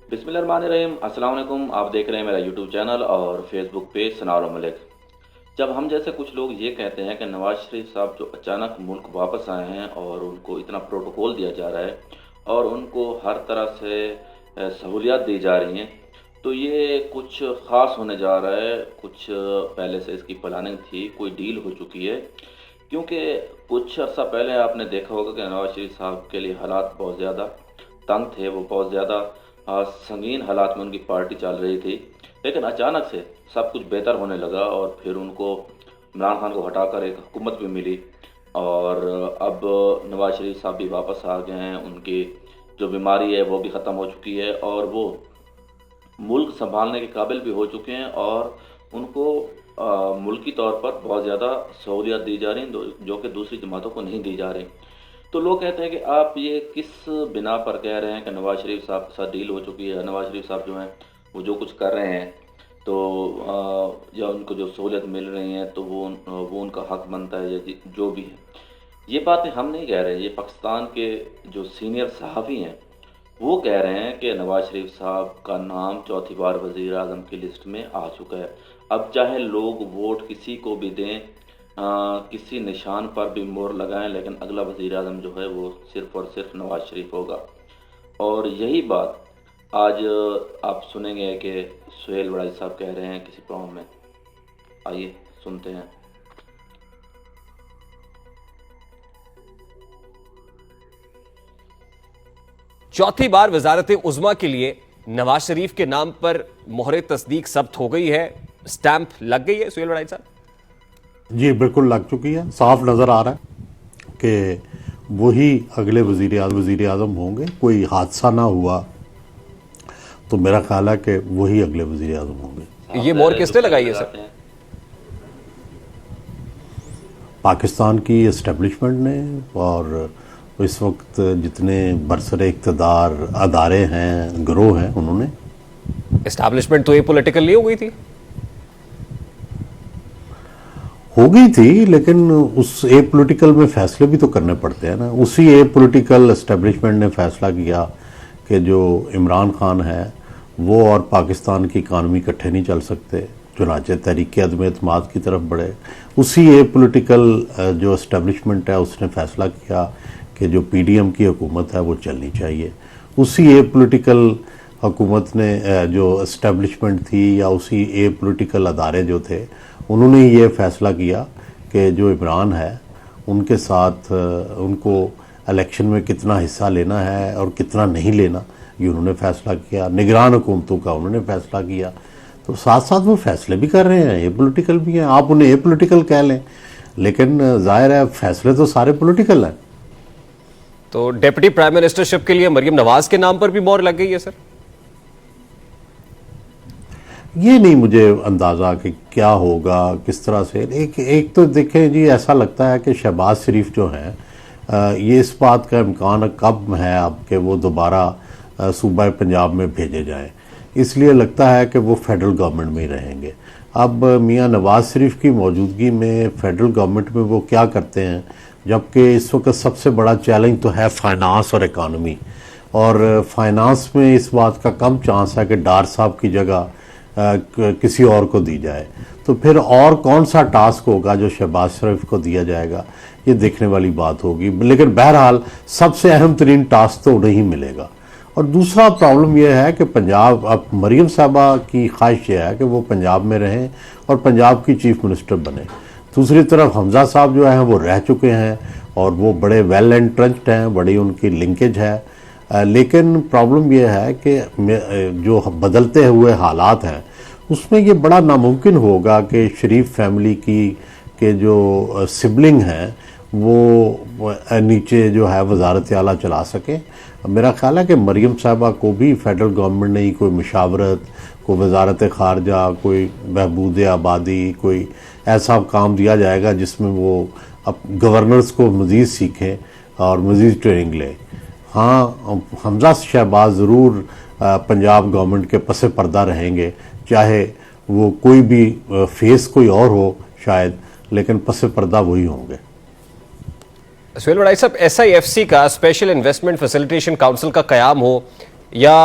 बिस्मिल्लाहिर्रहमानिर्रहीम। अस्सलाम वालेकुम। आप देख रहे हैं मेरा यूट्यूब चैनल और फेसबुक पेज सनार मलिक। जब हम जैसे कुछ लोग ये कहते हैं कि नवाज़ शरीफ साहब जो अचानक मुल्क वापस आए हैं और उनको इतना प्रोटोकॉल दिया जा रहा है और उनको हर तरह से सहूलियात दी जा रही हैं, तो ये कुछ ख़ास होने जा रहा है। कुछ पहले से इसकी प्लानिंग थी, कोई डील हो चुकी है। क्योंकि कुछ अर्सा पहले आपने देखा होगा कि नवाज़ शरीफ साहब के लिए हालात बहुत ज़्यादा तंग थे, वो बहुत ज़्यादा संगीन हालात में उनकी पार्टी चल रही थी। लेकिन अचानक से सब कुछ बेहतर होने लगा और फिर उनको इमरान खान को हटाकर एक हुकूमत भी मिली और अब नवाज़ शरीफ साहब भी वापस आ गए हैं। उनकी जो बीमारी है वो भी ख़त्म हो चुकी है और वो मुल्क संभालने के काबिल भी हो चुके हैं और उनको मुल्की तौर पर बहुत ज़्यादा सहूलियत दी जा रही हैं जो कि दूसरी जमातों को नहीं दी जा रही। तो लोग कहते हैं कि आप ये किस बिना पर कह रहे हैं कि नवाज़ शरीफ साहब के साथ डील हो चुकी है। नवाज़ शरीफ साहब जो हैं वो जो कुछ कर रहे हैं, तो या उनको जो सहूलियत मिल रही हैं तो वो उनका हक बनता है, या जो भी है। ये बातें हम नहीं कह रहे, ये पाकिस्तान के जो सीनियर सहाफ़ी हैं वो कह रहे हैं कि नवाज़ शरीफ साहब का नाम चौथी बार वज़ीर आज़म की लिस्ट में आ चुका है। अब चाहे लोग वोट किसी को भी दें, किसी निशान पर भी मोहर लगाएं, लेकिन अगला वज़ीर आज़म जो है वो सिर्फ़ और सिर्फ नवाज़ शरीफ होगा। और यही बात आज आप सुनेंगे कि सुहेल वड़ाई साहब कह रहे हैं किसी प्रोग्राम में। आइए सुनते हैं। चौथी बार वजारत उज़्मा के लिए नवाज शरीफ के नाम पर मोहर तस्दीक सब्त हो गई है, स्टैंप लग गई है सुहेल वड़ाई साहब? जी बिल्कुल लग चुकी है। साफ नज़र आ रहा है कि वही अगले वज़ीर आज़म होंगे। कोई हादसा ना हुआ तो मेरा ख्याल है कि वही अगले वज़ीर आज़म होंगे। ये मोहर किसने लगाई है सर? पाकिस्तान की इस्टेब्लिशमेंट ने, और इस वक्त जितने बरसरे इक़्तिदार अदारे हैं, गिरोह हैं, उन्होंने। एस्टैब्लिशमेंट तो ये पॉलिटिकल नहीं हो गई थी? हो गई थी, लेकिन उस ए पॉलिटिकल में फैसले भी तो करने पड़ते हैं ना। उसी ए पॉलिटिकल एस्टेब्लिशमेंट ने फैसला किया कि जो इमरान खान है वो और पाकिस्तान की इकानमी इकट्ठे नहीं चल सकते, चुनाचे तहरीक अदम एतमाद की तरफ बढ़े। उसी ए पॉलिटिकल जो एस्टेब्लिशमेंट है उसने फैसला किया कि जो पीडीएम की हुकूमत है वो चलनी चाहिए। उसी ए पॉलिटिकल हुकूमत ने जो एस्टेब्लिशमेंट थी या उसी ए पॉलिटिकल अदारे जो थे, उन्होंने ये फ़ैसला किया कि जो इमरान है उनके साथ उनको इलेक्शन में कितना हिस्सा लेना है और कितना नहीं लेना, ये उन्होंने फ़ैसला किया। निगरान हुकूमतों का उन्होंने फ़ैसला किया। तो साथ साथ वो फैसले भी कर रहे हैं, ए पॉलिटिकल भी हैं। आप उन्हें ए पॉलिटिकल कह लें, लेकिन जाहिर है फैसले तो सारे पॉलिटिकल हैं। तो डेप्यूटी प्राइम मिनिस्टरशिप के लिए मरियम नवाज के नाम पर भी मोहर लग गई है सर? ये नहीं मुझे अंदाज़ा कि क्या होगा, किस तरह से। एक तो देखें जी, ऐसा लगता है कि शहबाज शरीफ जो हैं, ये इस बात का इम्कान कब है अब कि वो दोबारा सूबा पंजाब में भेजे जाएं। इसलिए लगता है कि वो फेडरल गवर्नमेंट में ही रहेंगे। अब मियां नवाज शरीफ की मौजूदगी में फेडरल गवर्नमेंट में वो क्या करते हैं, जबकि इस वक्त सबसे बड़ा चैलेंज तो है फाइनेंस और इकानमी। और फाइनेंस में इस बात का कम चांस है कि डार साहब की जगह किसी और को दी जाए। तो फिर और कौन सा टास्क होगा जो शहबाज शरीफ को दिया जाएगा, ये देखने वाली बात होगी। लेकिन बहरहाल सबसे अहम तरीन टास्क तो उन्हें ही मिलेगा। और दूसरा प्रॉब्लम यह है कि पंजाब, अब मरीम साहबा की ख्वाहिश यह है कि वो पंजाब में रहें और पंजाब की चीफ मिनिस्टर बने। दूसरी तरफ हमजा साहब जो हैं वो रह चुके हैं और वो बड़े वेल एंट्रेंच्ड हैं, बड़ी उनकी लिंकेज है। लेकिन प्रॉब्लम यह है कि जो बदलते हुए हालात हैं उसमें ये बड़ा नामुमकिन होगा कि शरीफ फैमिली की के जो सिबलिंग हैं वो नीचे जो है वजारत आला चला सकें। मेरा ख्याल है कि मरीम साहबा को भी फेडरल गवर्नमेंट ने ही कोई मशावरत, कोई वजारत खारजा, कोई बहबूद आबादी, कोई ऐसा काम दिया जाएगा जिसमें वो अब गवर्नर्स को मज़ीद सीखें और मज़ीद ट्रेनिंग लें। हाँ, हमजा शहबाज ज़रूर पंजाब गवर्नमेंट के पसे पर्दा रहेंगे, चाहे वो कोई भी फेस कोई और हो शायद, लेकिन पसे पर्दा वही होंगे। सुहेल वड़ाई साहब, SIFC का स्पेशल इन्वेस्टमेंट फैसिलिटेशन काउंसिल का क़याम हो या